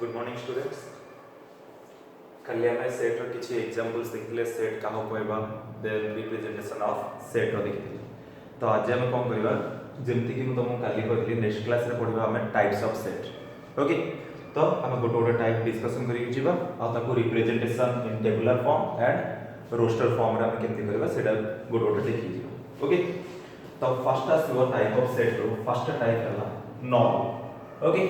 Good morning students. कल आम set रो किछि एग्जांपल्स देखिले सेट का हो कहबा देन रिप्रेजेंटेशन ऑफ सेट रो देखिले। तो आज हम कोन करबा जेमति कि म तुमको काली कहली नेक्स्ट क्लास रे पढिबा हम टाइप्स ऑफ सेट। ओके, तो हम गोटे गोटे टाइप डिस्कशन करि जिबा आ ताको representation in tabular form and roster form रे हम केमति करबा सेटा गोटे गोटे देखि जिबा। ओके, तो फर्स्ट आसबो टाइप ऑफ सेट रो फर्स्ट टाइप हला नल। ओके,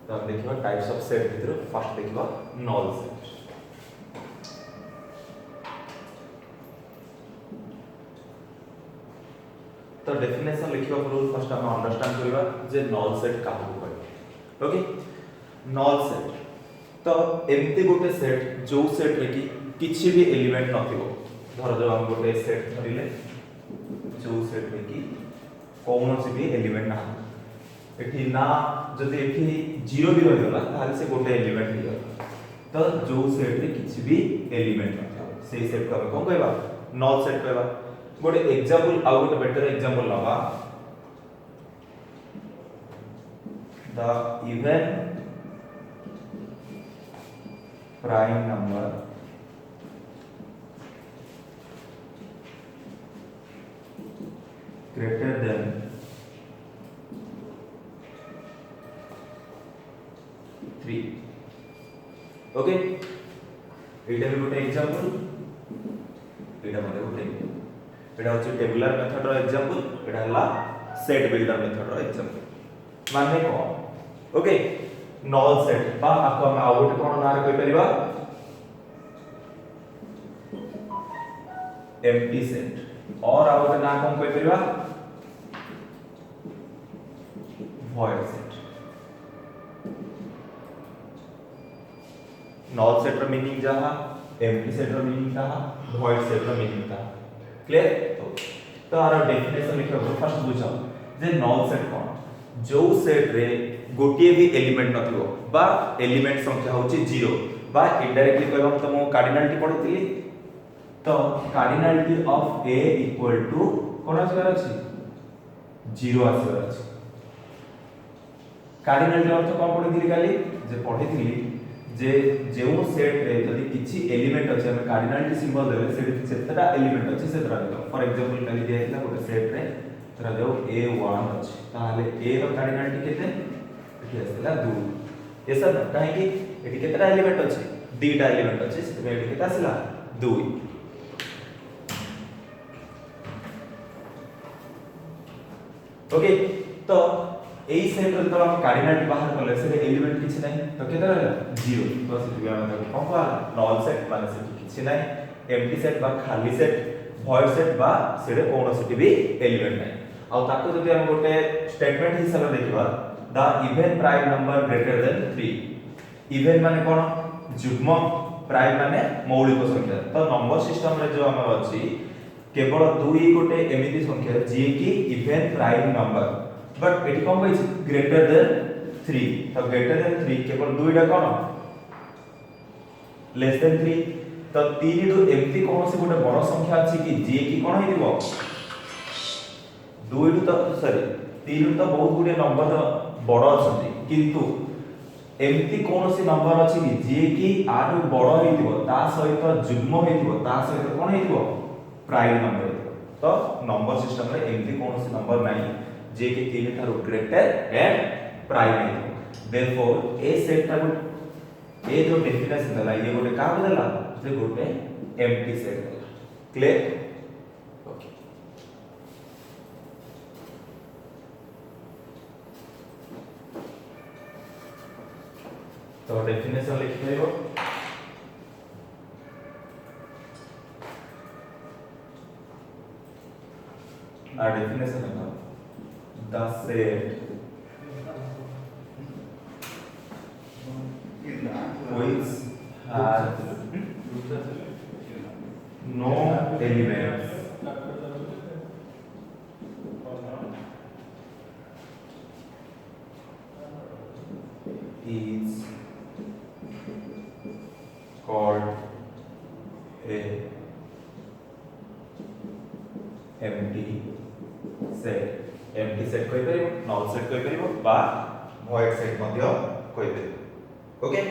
तो हम देखिबा टाइप्स ऑफ सेट भितर फर्स्ट देखिबा नल सेट। तो डेफिनेशन लिखिबा पूर्व फर्स्ट हम अंडरस्टैंड करबा जे नल सेट का हो कहबा। ओके, नल सेट तो एमती गोटे सेट जो सेट रे कि किछि भी एलिमेंट नथिबो। धर जो हम गोटे सेट धरिले जो सेट रे कि कोनोसी भी एलिमेंट ना एठी ना जदि एठी जीरो भी रहि गला ताले से गोटे एलिमेंट ही गला। तो जो सेट रे किछि भी एलिमेंट नथिबो सेही सेट को हम कोन कहबा नल सेट कहबा। गोटे एग्जांपल आ गोटे बेटर एग्जांपल लबा the even prime number greater than three. Okay, एटा भी गोटे एग्जांपल एटा माने गोटे एटा होचे टेबुलर मेथड रो एग्जांपल एटा हला सेट बिल्डर मेथड रो एग्जांपल माने को। ओके, नल सेट बा आको हम आउट कोन नार कहि परिबा एम्प्टी सेट और आउट ना कोन कहि परिबा void सेट। नल सेट रो मीनिंग जहा एम्प्टी सेट रो मीनिंग जहा void सेट रो मीनिंग जहा क्लियर। तो आरो डेफिनेशन लिखो फर्स्ट बुझो जे नल सेट कोन जो सेट रे गोटे भी एलिमेंट नथिबो बा एलिमेंट संख्या होची 0 बा इनडायरेक्टली कहबा तमो कार्डिनलिटी पढितली। तो cardinality of a equal to कोन आसबार अछि 0 आसबार अछि। कार्डिनलिटी अर्थ कोन पढितली काली जे पढितली जे जेउ सेट रे जदी किछि एलिमेंट अछि हम कार्डिनलिटी सिंबल देबे सेट सेतटा एलिमेंट अछि सेतरा देखो। फॉर एग्जांपल काली दियाइला गोटे सेट रे तरा जो a1 अछि ताहाले a रो कार्डिनलिटी केते एठी आसला 2। ऐसा न काहे कि एठी केतरा एलिमेंट अछि दीटा एलिमेंट अछि सेमे एठी केता आसला 2। ओके, तो एई सेट रे तो हम कार्डिनलिटी बाहर करले से एलिमेंट किछि नै तो केतरा रहला 0। तो से हम कोन कहला नल सेट माने से किछि नै एम्प्टी सेट बा खाली सेट void सेट बा सेडे कोनोसी भी एलिमेंट नै। आ ताको जदि हम गोटे स्टेटमेंट हिसाब रे देखिबा the even prime number greater than 3। Even माने कोन जुग्म प्राइम माने मौलिक संख्या। तो नंबर सिस्टम रे जो हमर अछि केवल 2 गोटे एमिति संख्या जे कि इवन प्राइम नंबर बट एटी कोन कहै छै ग्रेटर देन 3। तो ग्रेटर देन 3 केवल 2 डा कोन लेस देन 3। तो 3 रु एमिति कोनोसी गोटे बड़ संख्या अछि कि जे कि कोन हेदिबो 2 रु तो सॉरी 3 रु तो बहुत गुडे नंबर बड़ अछि किंतु एमिति कोनोसी नंबर अछि कि जे कि आरु बड़ हेदिबो ता सहित जुग्म हेदिबो ता सहित कोन हेदिबो प्राइम नंबर हेदिबो। तो नंबर सिस्टम रे एमिति कोनोसी नंबर नाही जे कि 3 थारु ग्रेटर एंड प्राइम हेदिबो। देयरफॉर ए सेट ता ए जो डेफिनेशन देला ये गोटे का देला जे गोटे एम्प्टी सेट देला। क्लियर। ओके, तो डेफिनेशन लिख लेबो आ डेफिनेशन है the set which has no elements is called a empty set कहि परिबो null set कहि परिबो बा void set मध्य कहि परिबो ओके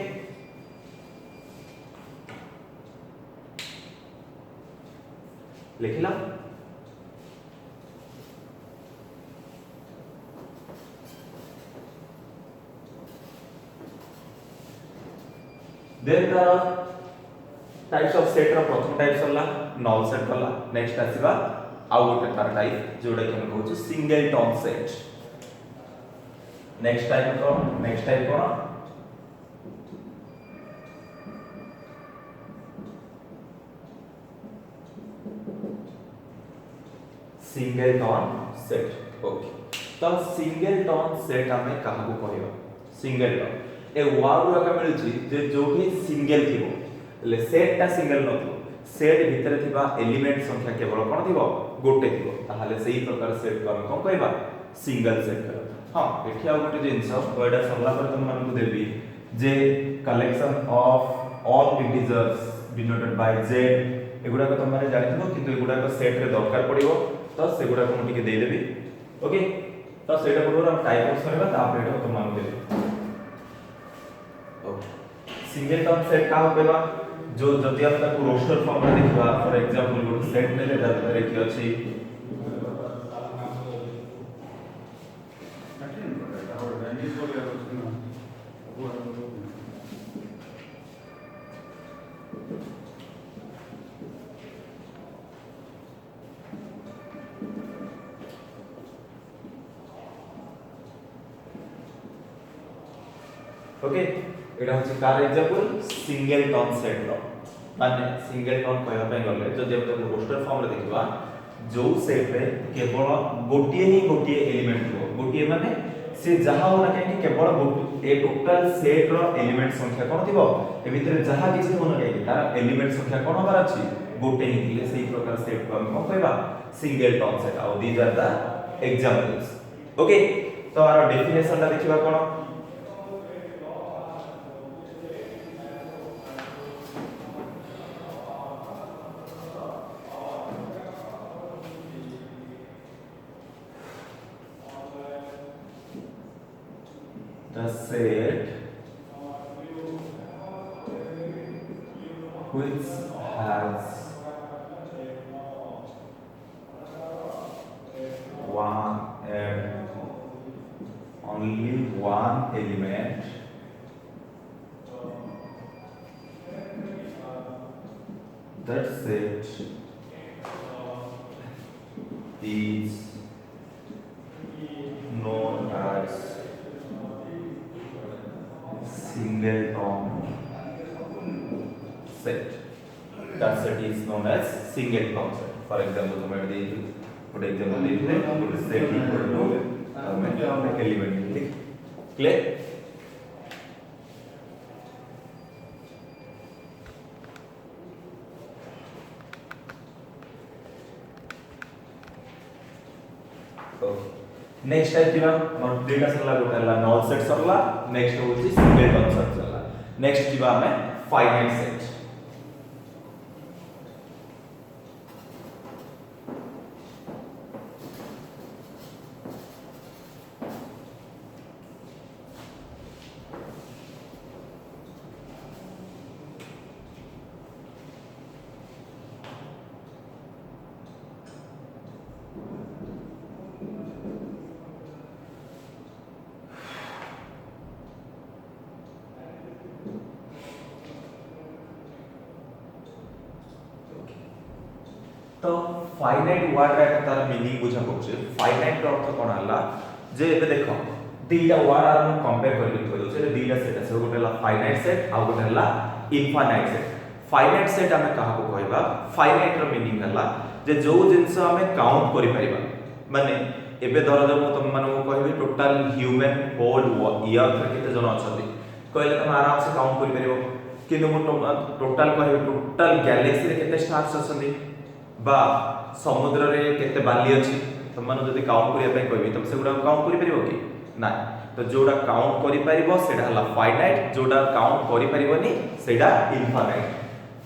लिखिला देन तार टाइप्स ऑफ सेट रो प्रथम टाइप सरला null set करला नेक्स्ट आसीबा आउ गोटे तार टाइप जोडा कि हम कहू single term set next type कोन सिंगल टर्म सेट ओके तो सिंगल टर्म सेट हमें कहा को कहबा सिंगल टर्म ए वर्ड का मिलची जे जोठी सिंगल थिबो ले सेट ता सिंगल न थिबो सेट भितर थिबा एलिमेंट संख्या केवल कोन थिबो गोटे थिबो ताहाले सेही प्रकार सेट को हम कोन कहबा सिंगल सेट कर हां एठी आ गोटे जिंस वर्ड सरला पर तुम मन को देबी जे collection of all integers denoted by z एगुडा को तुम माने जानिथबो किंतु एगुडा को सेट रे दरकार पड़िबो तो सेगुडा को टिके दे देबी ओके तो सेटा पूरा हम टाइप ऑफ करबा तापर एटा तुम मान देबी सिंगल टर्म सेट का होबेबा जो जति हम ताको रोस्टर फॉर्म में देखबा फॉर एग्जांपल गोटे सेट नेले दादरे कि अछि ओके एटा होची कार एग्जांपल सिंगल टर्म सेट रो माने सिंगल टर्म कहबा पय गले जो जेबते रोस्टर फॉर्म रे देखबा जो सेट रे केवल गोटिए एलिमेंट हो गोटिए माने से जहा होना काहे केवल ए टोटल सेट रो एलिमेंट संख्या कोन थिबो ए भितर जहा किछि होना काहे तार एलिमेंट संख्या कोन होबार अछि गोटे ही थिले सेही प्रकार सेट को हम कोन कहबा सिंगल टर्म सेट आउ these are the examples okay तो आर डेफिनेशन ला देखिबा कोन the set which has one and only one element that set is known as single term set. That set is known as single term set. For example, we have put example put set equal to element. Clear? Next type किबा मोर डेटा सरला गोटेला null set सरला next होची single term set सरला next किबा हमें फाइनाइट सेट तो फाइनाइट वर्ड रा तार मीनिंग बुझा पछे फाइनाइट रो अर्थ कोन हला जे एबे देखो दीटा वर्ड आर हम कंपेयर करके कहू जे दीटा सेट আছে गोटेला फाइनाइट सेट आ गोटेला इनफाइनाइट सेट फाइनाइट सेट हमें कहा को कहबा फाइनाइट रो मीनिंग हला जे जो जिंस हमें काउंट करि परिबा माने एबे धर जो तुम मन को कहबी टोटल ह्यूमन होल ईयर रे केते जन अछथि कहले तुम आराम से काउंट करि परिबो किनु टोटल कहबी टोटल गैलेक्सी रे केते स्टार्स अछथि बा समुद्र रे केते बाली अछि तमन जदी काउंट करिया पय कहबी तम से गुडा काउंट करि परिबो कि ना तो जोड़ा काउंट करि परिबो सेटा हला फाइनाइट, जोड़ा काउंट करि परिबोनी सेटा इनफाइनाइट।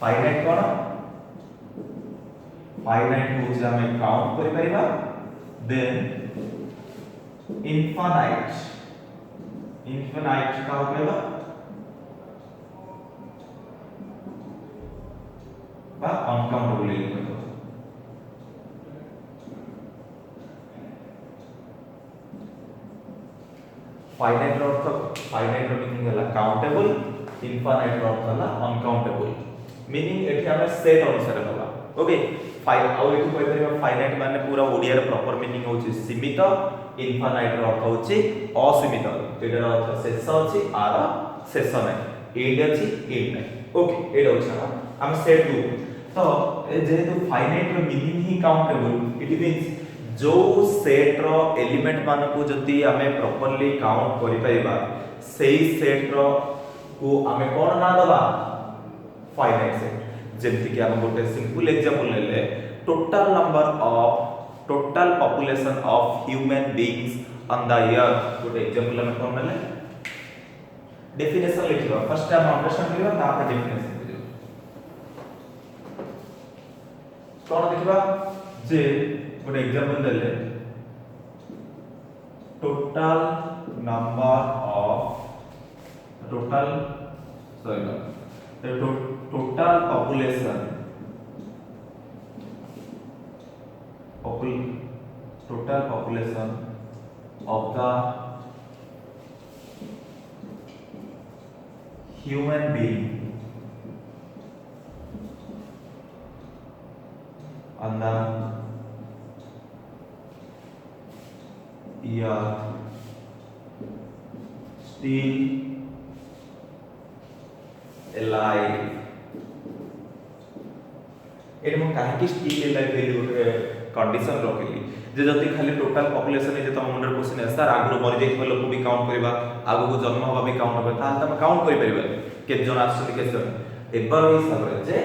फाइनाइट कोन फाइनाइट होछि हमें काउंट करि परिबा, देन इनफाइनाइट इनफाइनाइट का कहबा बा अनकाउंटेबल एलिमेंट। फाइनाइट अर्थ फाइनाइट मीनिंग है काउंटेबल, इनफाइनाइट अर्थ है अनकाउंटेबल। मीनिंग एठी हमें सेट अनुसार होगा। ओके और एठी कोइ परिबा फाइनाइट माने पूरा ओडिया रे प्रॉपर मीनिंग होची सीमित, इनफाइनाइट अर्थ होची असीमित। एटार अर्थ शेष अछि आर शेष नै, एंड अछि एंड नै। ओके एटा होची हम सेट दू। तो जेहेतु फाइनाइट रो मीनिंग ही काउंटेबल, इट मींस जो सेट रो एलिमेंट मान को जति हमें प्रॉपर्ली काउंट करि परिबा सेही सेट रो को हमें कोन ना दबा फाइनाइट सेट। जेमति कि हम गोटे सिंपल एग्जांपल लेले total number of total population of human beings on the earth. गोटे एग्जांपल हम कोन लेले डेफिनेशन लिखिबा, फर्स्ट हम अंडरस्टैंड करिबा तापर डेफिनेशन करिबा। कोन देखिबा जे गोटे एग्जांपल देले total number of total total population total population of the human being on the earth still alive। एट मो काहे कि स्टिल एलाइव वैल्यू कंडीशन रखली जे जति खाली टोटल पॉपुलेशन जे तुम मुंडर क्वेश्चन है सर आगु मरि जाइथिबा लोक भी काउंट करबा, आगु को जन्म होबा भी काउंट होबा, ताल हम काउंट करि परिबा के जन आछन के जन एबर हिसाब रे जे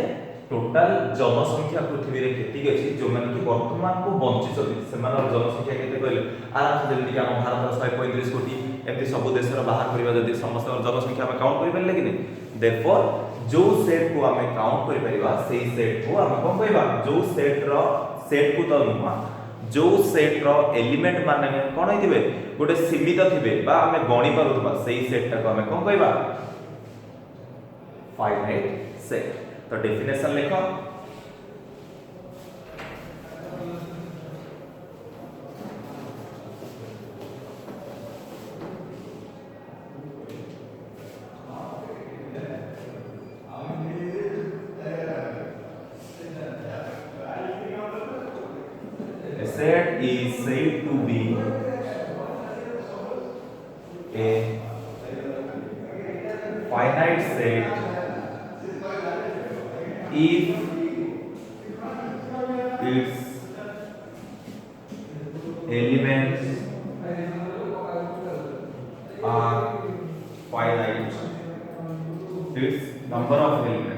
टोटल जनसंख्या पृथ्वी रे केति अछि जो माने कि वर्तमान को बंची छथि सेमान जनसंख्या केते कहले आराम से जेमि कि हम भारत 135 कोटी एमति सब देश रो बाहर करबा जदि समस्त जनसंख्या हम काउंट करि परले कि नै, देयरफॉर जो सेट को हमें काउंट करि परिबा सेही सेट को हम कोन कहबा जो सेट रो सेट को तो नुमा जो सेट रो एलिमेंट माने कोन होइथिबे गोटे सीमित थिबे बा हमें गणि पारुथबा सेही सेट टा को हमें कोन कहबा फाइनाइट सेट। तो डेफिनेशन लिखो set is said to be a finite set if its elements are finite, its number of elements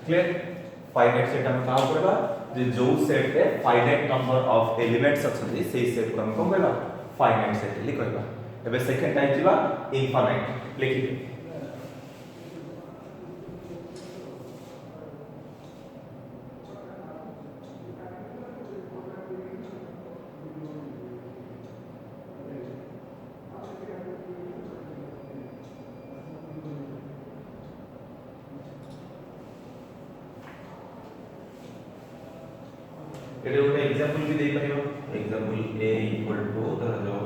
clear. Finite set हम का करबा जे जो सेट रे फाइनाइट नंबर ऑफ एलिमेंट्स अछि सेही सेट को हम कोन कहबा फाइनाइट सेट लिख कहबा। एबे सेकंड टाइप जिबा इनफाइनाइट लिखि एटे गोटे एग्जांपल भी दे परियो। एग्जांपल a इक्वल टू धर जो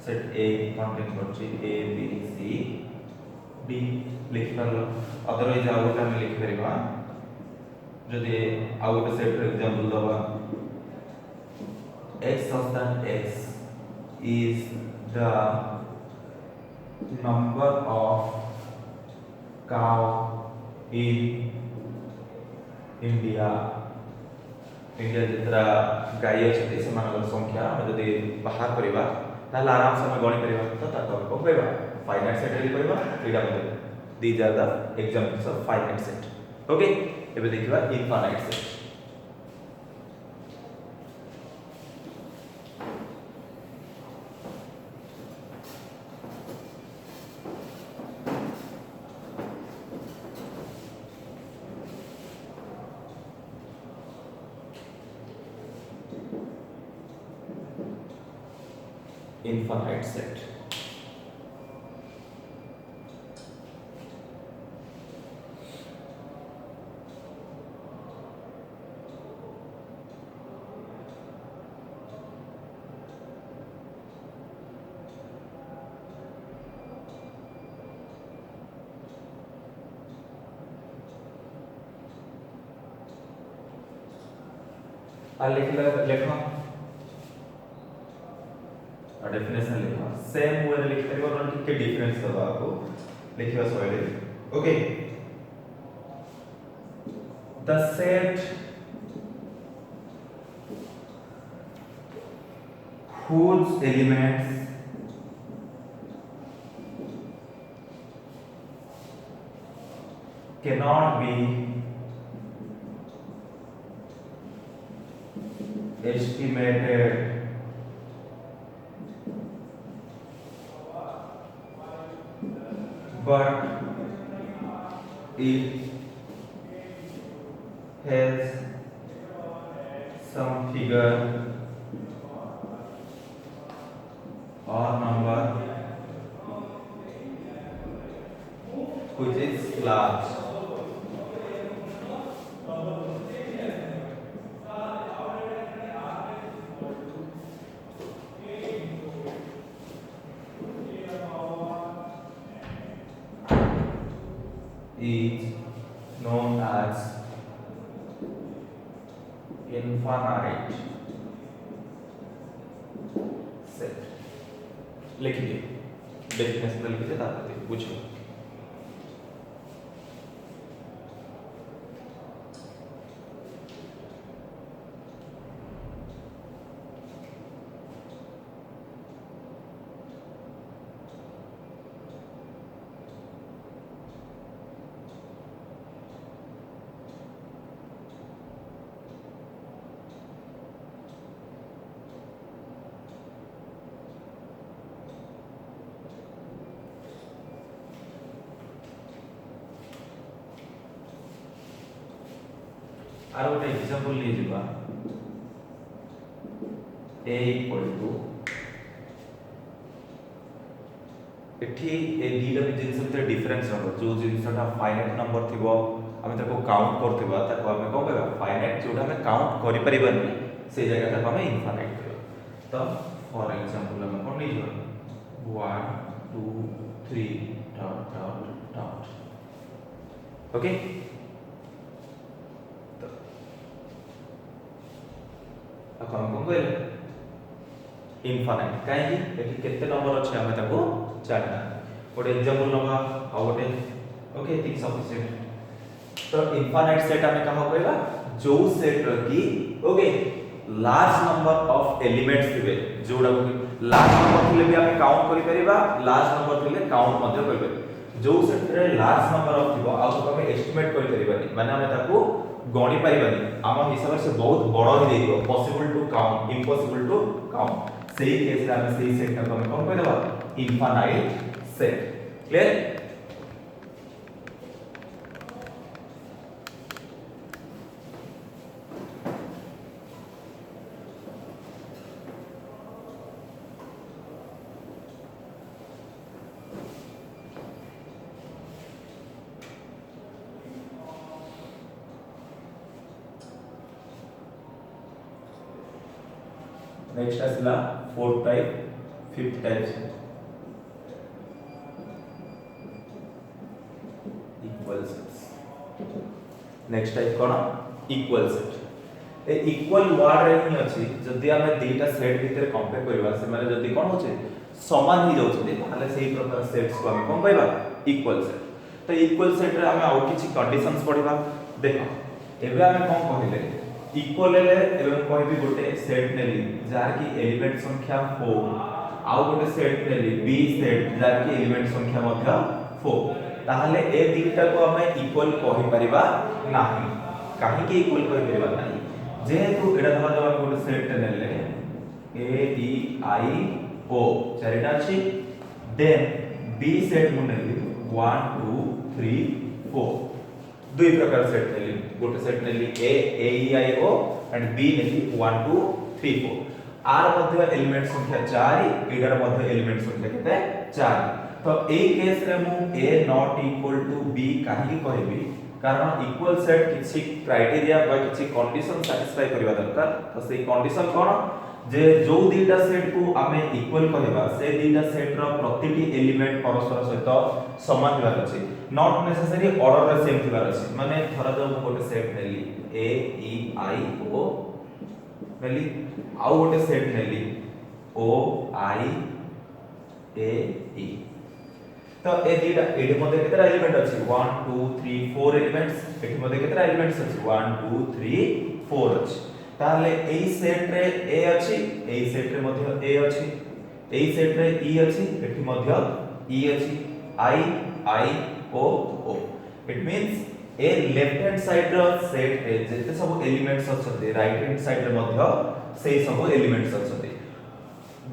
सेट a कंटेन करछि a b c d लिख परलो। अदरवाइज आ गोटे हम लिख परिबा जदि आ गोटे सेट रे एग्जांपल दबा x substance x is the number of cow in India India जितरा गाई अच्छे से संख्या आम जब बाहर करवा ताहले आराम से हम गणी परिबा तो ताको को कहबा फाइनाइट सेट रे कहबा एटा मतलब these are the examples of finite set okay एबे देखिबा इनफाइनाइट सेट infinite set लेखा डेफिनेशन लिखा सेम वे लिख परिबो न के डिफरेंस दबा को लिखियो सॉइल okay the set whose elements cannot be estimated but it has some figure or number which is large. Is known as infinite set. लिखिए डेफिनेशन लिखिए ताकि पूछो आरो गोटे एग्जांपल ले जिबा a इक्वल टू एठी ए दीटा जिंस भितर डिफरेंस रहबो जो जिंसटा फाइनाइट नंबर थिबो हमें ताको काउंट करथिबा ताको हमें को कहबा फाइनाइट जोटा हमें काउंट करि परिबनी से जगह ताको हमें इनफाइनाइट कहबा तो फॉर एग्जांपल हम कोन नै जो 1 2 3 डॉट डॉट डॉट ओके हम को कहले इनफाइनाइट काहे कि एठी केते नंबर अछि हमें ताको जानना गोटे एग्जांपल नबा आ गोटे ओके थिंक सफिशिएंट तो इनफाइनाइट सेट हमें कहा कहबा जो सेट की okay large number of elements थिबे जोडा को लार्ज नंबर थिले भी हमें काउंट करि परिबा लार्ज नंबर थिले काउंट मध्ये करि परिबा जो सेट रे लार्ज नंबर ऑफ थिबो आ को हमें एस्टिमेट करि परिबानी माने हमें ताको गणी परिबानी आम हिसाब से बहुत बड़ ही देइबो possible to count impossible to count सही केस रे हम सही सेट को हम कोन कहबा इनफाइनाइट सेट क्लियर नेक्स्ट आसला fourth type fifth type equal sets next type कोन equal set a equal word रे ही अछि जदी हमें दुईटा सेट भीतर कंपेयर करबा से माने जदी कोन होचे समान ही जाउछे ताले सेही प्रकार सेट्स को हम कोन कहबा इक्वल सेट तो इक्वल सेट रे हमें और किछि कंडीशंस पढिबा देखो एबे हमें कोन कहिले इक्वल ले एवं कहबी गोटे सेट नेली जार की एलिमेंट संख्या 4 आउ गोटे सेट नेली बी सेट जार की एलिमेंट संख्या मध्य 4 ताहले ए दिटा को हमें इक्वल कहि परिबा नाही काहे की इक्वल कहि परिबा नाही जेहेतु एटा धरा जाव गोटे सेट नेले ए ई आई ओ चारिटा अछि देन बी सेट मु नेली 1 2 3 4 दुई प्रकार सेट नेली गोटे सेट नेली a e i o and b नेली 1 2 3 4 आर मध्य एलिमेंट संख्या 4 एडर मध्य एलिमेंट संख्या केते 4 तो ए केस रे मु ए नॉट इक्वल टू बी काहे कहबी कारण इक्वल सेट किछि क्राइटेरिया बा किछि कंडीशन सैटिस्फाई करबा दरकार तो सेही कंडीशन कोन जे जो दीटा सेट को आमे इक्वल कहबा से दीटा सेट रो प्रतिटी एलिमेंट परस्पर सहित समान होबार अछि नॉट नेसेसरी ऑर्डर रे सेम होबार अछि माने धरा जाऊ मु गोटे सेट नेली ए ई आई ओ नेली आउ गोटे सेट नेली ओ आई ए ई तो ए दीटा एडी मध्ये केतरा एलिमेंट अछि 1 2 3 4 एलिमेंट्स एठी मध्ये केतरा एलिमेंट्स अछि 1 2 3 4 अछि ताले एई सेट रे ए अछि एई सेट रे मध्ये ए अछि एई सेट रे ई अछि एठी मध्ये ई अछि आई आई ओ ओ it means a left hand side रो सेट रे जते सब एलिमेंट्स अछि राइट हैंड साइड रे मध्ये सेही सब एलिमेंट्स अछि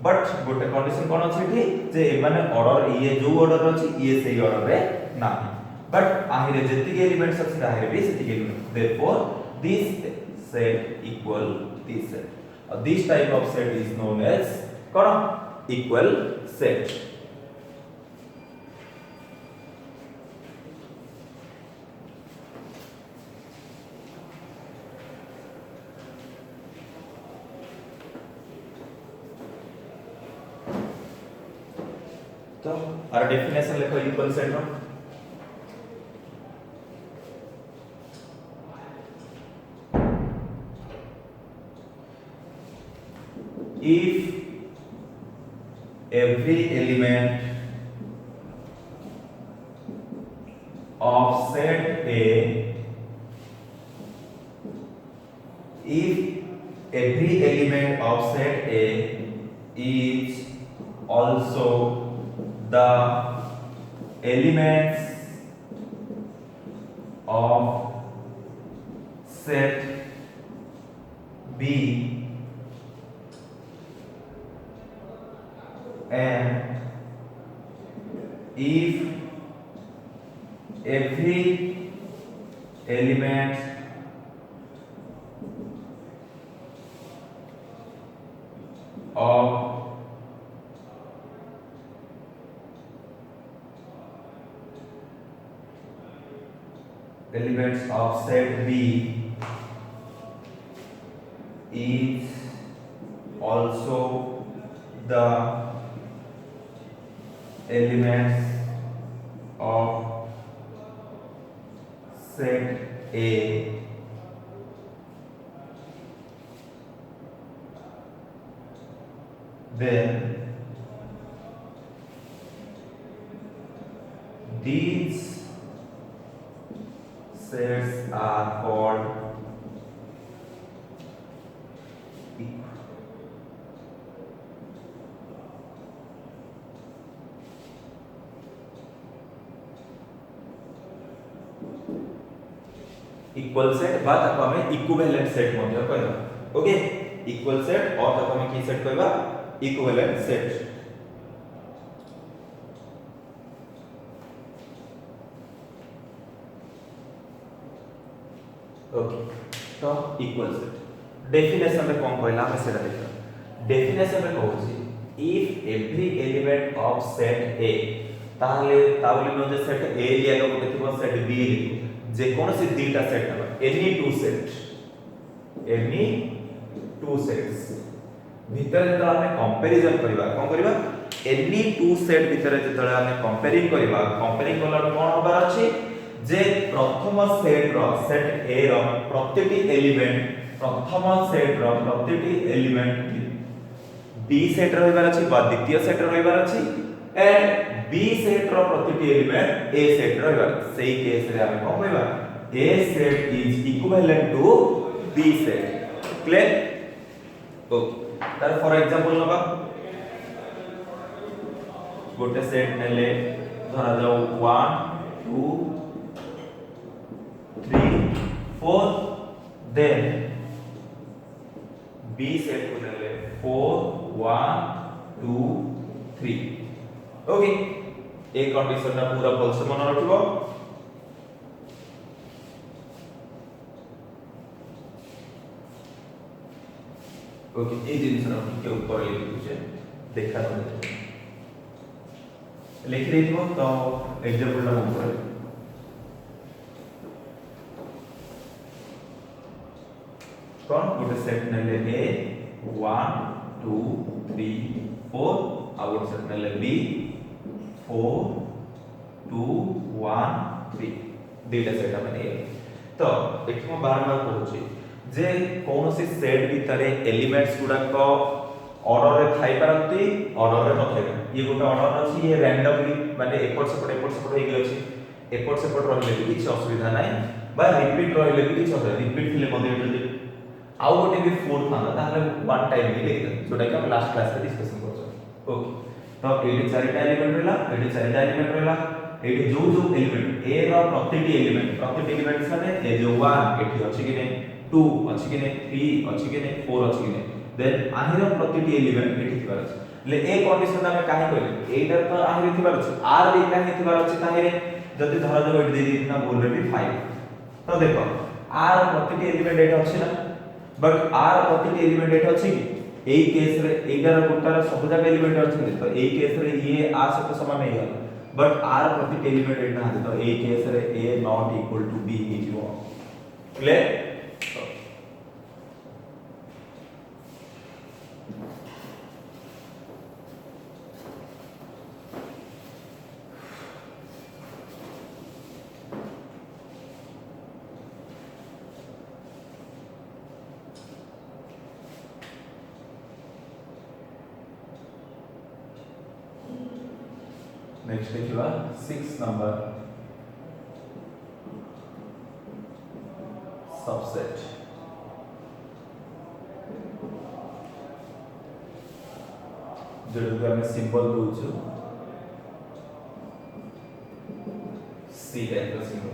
बट गोटे कंडीशन कोन अछि कि जे एमाने ऑर्डर ये जो ऑर्डर अछि ये सही ऑर्डर रे नाही बट आहिरे जति एलिमेंट्स अछि ताहिरे भी सेति element therefore this set equal this set this type of set is known as कोन equal set तो our definition लिखो equal set नो if every element of set A if every element of set A is also the elements of set B and if every element of set B is also the elements of set A then these sets are called equal set बा ताको हमें equivalent set मध्ये कहबा okay equal set और ताको हमें की set कहबा इक्विवेलेंट सेट ओके तो इक्वल सेट डेफिनेशन में कोन कहला हम सेटा देखा डेफिनेशन में कहूची if every element of set a ताहले ताबले न जे सेट ए लिया लो गोटे थिबो सेट बी लिखो जे कोन से दीटा सेट नबा एनी टू सेट्स भीतर जतरा हमें कंपैरिजन करबा कोन करबा एनी टू सेट भीतर जतरा हमें कंपेयरिंग करबा कंपेयरिंग करला कोन होबार अछि जे प्रथम सेट रो सेट ए रो प्रतिटी एलिमेंट प्रथम सेट रो प्रतिटी एलिमेंट बी सेट रहबार अछि बा द्वितीय सेट रहबार अछि एंड बी सेट रो प्रतिटी एलिमेंट ए सेट रहबार सेही केस रे हम कोन कहबा a set is equivalent to B set clear okay तार फॉर एग्जांपल नबा गोटे सेट नेले धरा जाऊ 1 2 3 4 देन बी सेट को नेले 4 1 2 3 ओके ए कंडीशन ना पूरा भलसे मन रखिबो ओके ए जिनिस ना के ऊपर लिखि दिछे देखा लिखि देथिबो तो एग्जांपल ना ऊपर कौन गोटे सेट नेले ए 1 2 3 4 आ गोटे सेट नेले बी 4 2 1 3 डेटा सेट माने तो एठी म बारंबार कहूची जे कोनोसी सेट भितरे एलिमेंट्स गुडा को ऑर्डर रे थाई परंती ऑर्डर रे न थाई ये गोटे ऑर्डर अछि ये रैंडमली माने एपट सेपट होई गेल अछि एपट सेपट रहले भी किछ असुविधा नै बा रिपीट रहले भी किछ असुविधा रिपीट थिले मध्ये एटा आउ गोटे भी फोर था ताहले वन टाइम ही लेखा जोटा कि हम लास्ट क्लास रे डिस्कशन करछो ओके तो एडी चारिटा एलिमेंट रहला एडी चारिटा एलिमेंट रहला एडी जो जो एलिमेंट ए रो प्रत्येक एलिमेंट माने ए जो 1 एठी अछि कि नै 2 अछि कि नै 3 अछि कि नै 4 अछि कि नै देन आहिर प्रत्येक एलिमेंट एठी थिबार अछि ले ए कंडीशन ଆମେ काहे कहले एटा तो आहिर थिबार अछि आर बी काहे थिबार अछि ताहिरे जदी धरा जो एठी देई दिना बोल रे भी 5 तो देखो आर प्रत्येक एलिमेंट एटा अछि ना बट आर प्रत्येक एलिमेंट एटा अछि कि एई केस रे एगार गोटार सब जगह एलिमेंट अछि तो एई केस रे ये आ सहित समान नै गला बट आर प्रत्येक एलिमेंट एटा है तो एई केस रे a not equal to b हिजो क्लियर नेक्स्ट देखिबा 6 नंबर सबसेट जेडो हम सिंबल दोछु सी टाइप का सिंबल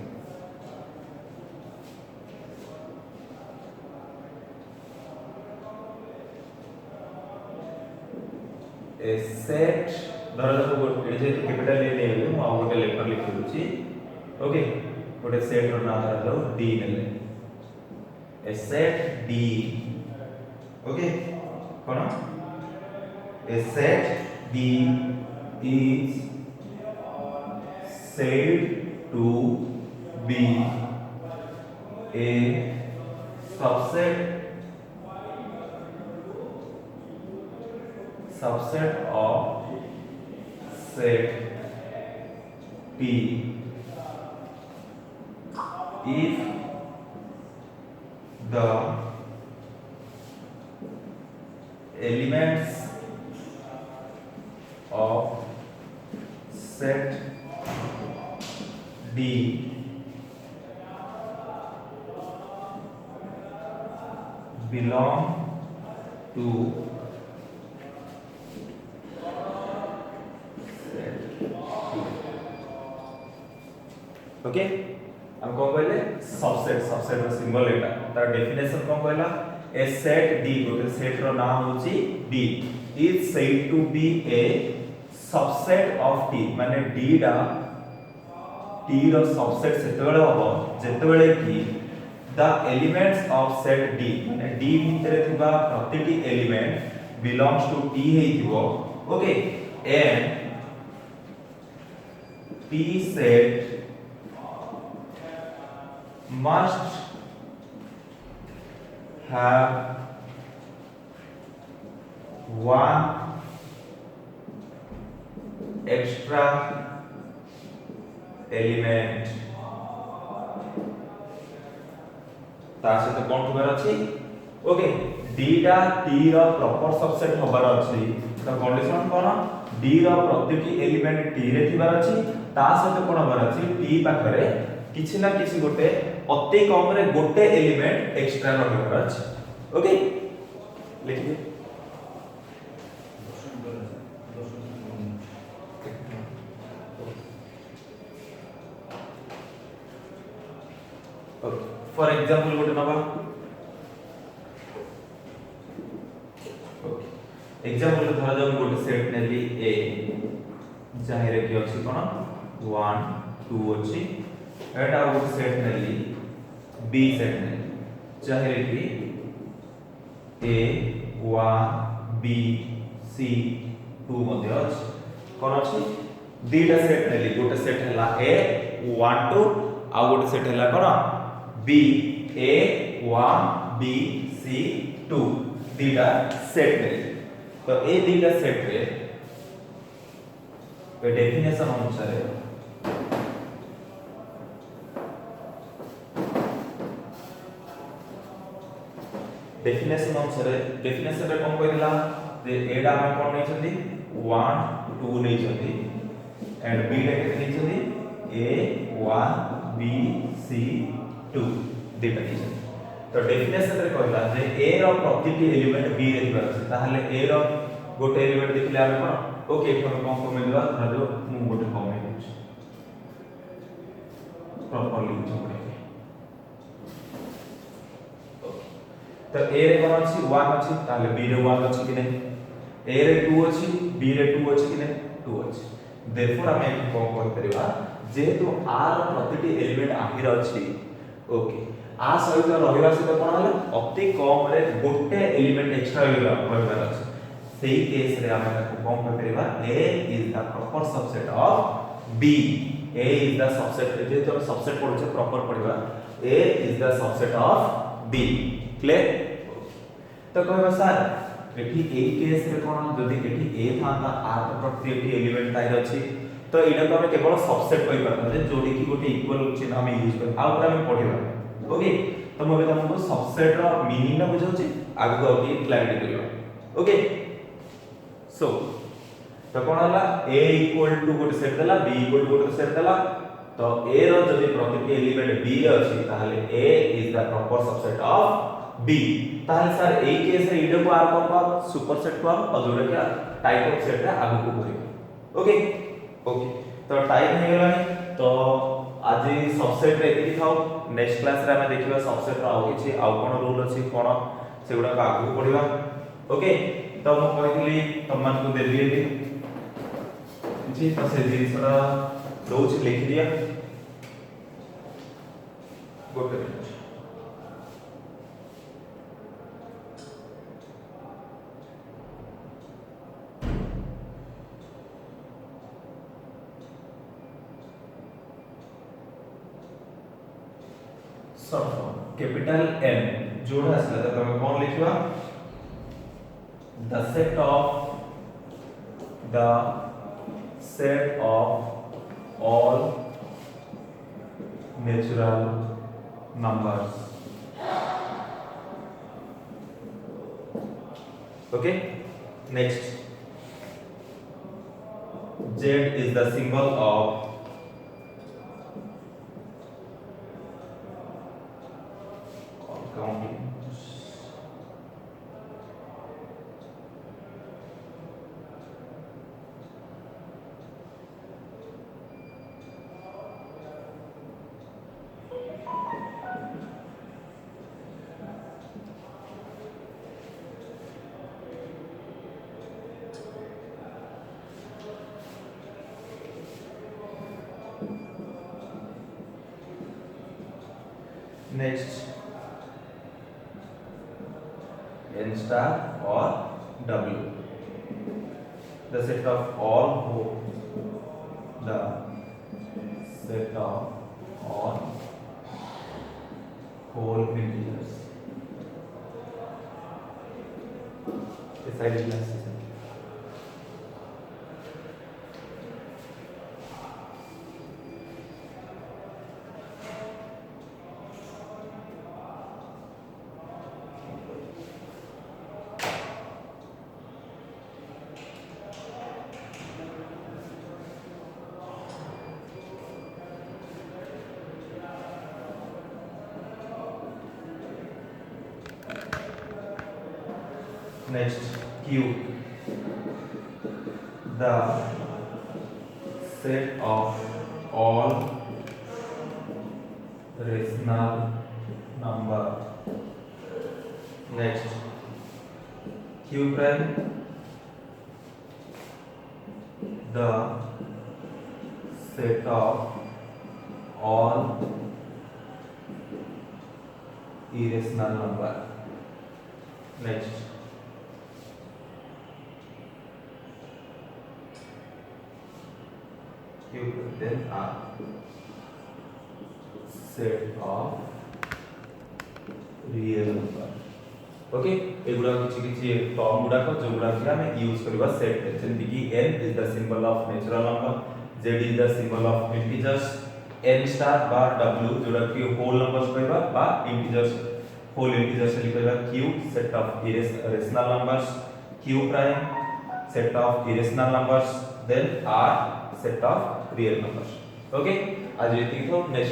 ए सेट धरा जाऊ गोटे जे कैपिटल ए ले मु आ गोटे लेटर लिखि दोछि ओके गोटे सेट रो नाम धरा जाऊ डी नेले ए सेट डी ओके कोन a set D is said to be a subset of set P if the elements of set D belong to okay हम कौन कहले सबसेट रो सिंबल एटा तार डेफिनेशन कौन कहला ए सेट डी गोटे set रो नाम होची D is said to be a subset of T माने डी डा टी रो सबसेट सेतेबेले होबो जेतेबेले कि the elements of set D माने डी भितरे थिबा प्रतिटी एलिमेंट बिलोंग्स टू टी हेइथिबो okay and T set must have one extra element ता से कोन होबार अछि ओके डी टा टी रो प्रॉपर सबसेट होबार अछि तो कंडीशन कोन डी रो प्रत्येक एलिमेंट टी रे थिबार अछि ता से कोन होबार अछि टी पाखरे किछि ना किछि गोटे अति कम रे गोटे एलिमेंट एक्स्ट्रा रहबार अछि ओके लिखि दे ओके फॉर एग्जांपल गोटे नबा ओके एग्जांपल धरा जाऊ गोटे सेट नेली ए जाहिरे कि अछि कोन 1 2 अछि एटा गोटे सेट नेली बी सेट नेली जाहिरे कि ए 1 बी सी 2 मध्ये अछि कोन अछि दीटा सेट नेली गोटे सेट हला ए 1 2 आ गोटे सेट हला कोन बी ए 1 बी सी 2 दीटा सेट नेली तो ए दीटा सेट रे पे डेफिनेशन अनुसार डेफिनेशन अनुसार डेफिनेशन रे कोन कहला जे एडा हम कोन नै छथि 1 2 नै छथि एंड बी रे केते नै छथि a 1 b c 2 दीटा नै छथि तो डेफिनेशन रे कहला जे a रो प्रतिटी एलिमेंट b रे दिबा अछि ताहाले a रो गोटे एलिमेंट देखिले हम कोन ओके हम कोन को मिलवा धर जो मु गोटे कम नै अछि प्रॉपर्ली जोड़े तो a रे कोन अछि 1 अछि ताले b रे 1 अछि कि नै a रे 2 अछि b रे 2 अछि कि नै 2 अछि देयरफॉर हम एक कोन कर परिबा जेहेतु r प्रतिटी एलिमेंट आहिर अछि ओके आ सहित रहिबा सहित कोन हला अति कम रे गोटे एलिमेंट एक्स्ट्रा रहिबा अछि सेही केस रे हम कोन कर परिबा a is the proper subset of b a is the subset जेहेतु हम सबसेट पढुछे प्रॉपर पढिबा a is the subset of b clear तो कहबा सर एठी ए केस रे कोन जदी एठी ए थांता r तो प्रति एठी एलिमेंट ताइर अछि तो एटा को हम केवल सबसेट कहि परता जे जोडी की गोटे इक्वल चिन्ह हम यूज कर आ ऊपर हम पढिबा ओके तो मोबे तुमको सबसेट रो मीनिंग ना बुझौछि आगु आगे क्लैरिटी करियो ओके सो तो कोन हला a इक्वल टू गोटे सेट देला b इक्वल टू गोटे सेट देला तो a रो जदी प्रति एलिमेंट b रे अछि ताहाले a is the proper subset of b ताहाले सर ए केस रे इडो को आर को सुपर सेट को और जोड़े क्या टाइप ऑफ सेट रे आगु को करियो ओके ओके तो टाइम हे गेलानी तो आज सबसेट रे एति थाउ नेक्स्ट क्लास रे हम देखिबा सबसेट रो आउ किछि आउ कोन रूल अछि कोन सेगुडा को आगु पढिबा ओके तो म कहितली तमन को देली एति किछि तो से जिनिसरा दोछ लिखि दिया गोटे कैपिटल N जोड़ा असला तो हम कौन लिखवा the set of all natural numbers okay next Z is the symbol of counting next N star or W the set of all whole integers decided classes next q, the set of all rational number, next q prime, the set of all irrational number, next q then r set of real number. Okay एगुडा किछि किछि term गुडा को जो गुडा कि हमें use करबा set जेंति कि n is the symbol of natural number, z is the symbol of integers, n star बा w जोडा कि होल नंबर्स कहबा बा इंटीजर्स होल इंटीजर्स लिखबा q set of irrational numbers, q prime set of irrational numbers, then r set of real numbers. Okay आज ये तीन तो नेक्स्ट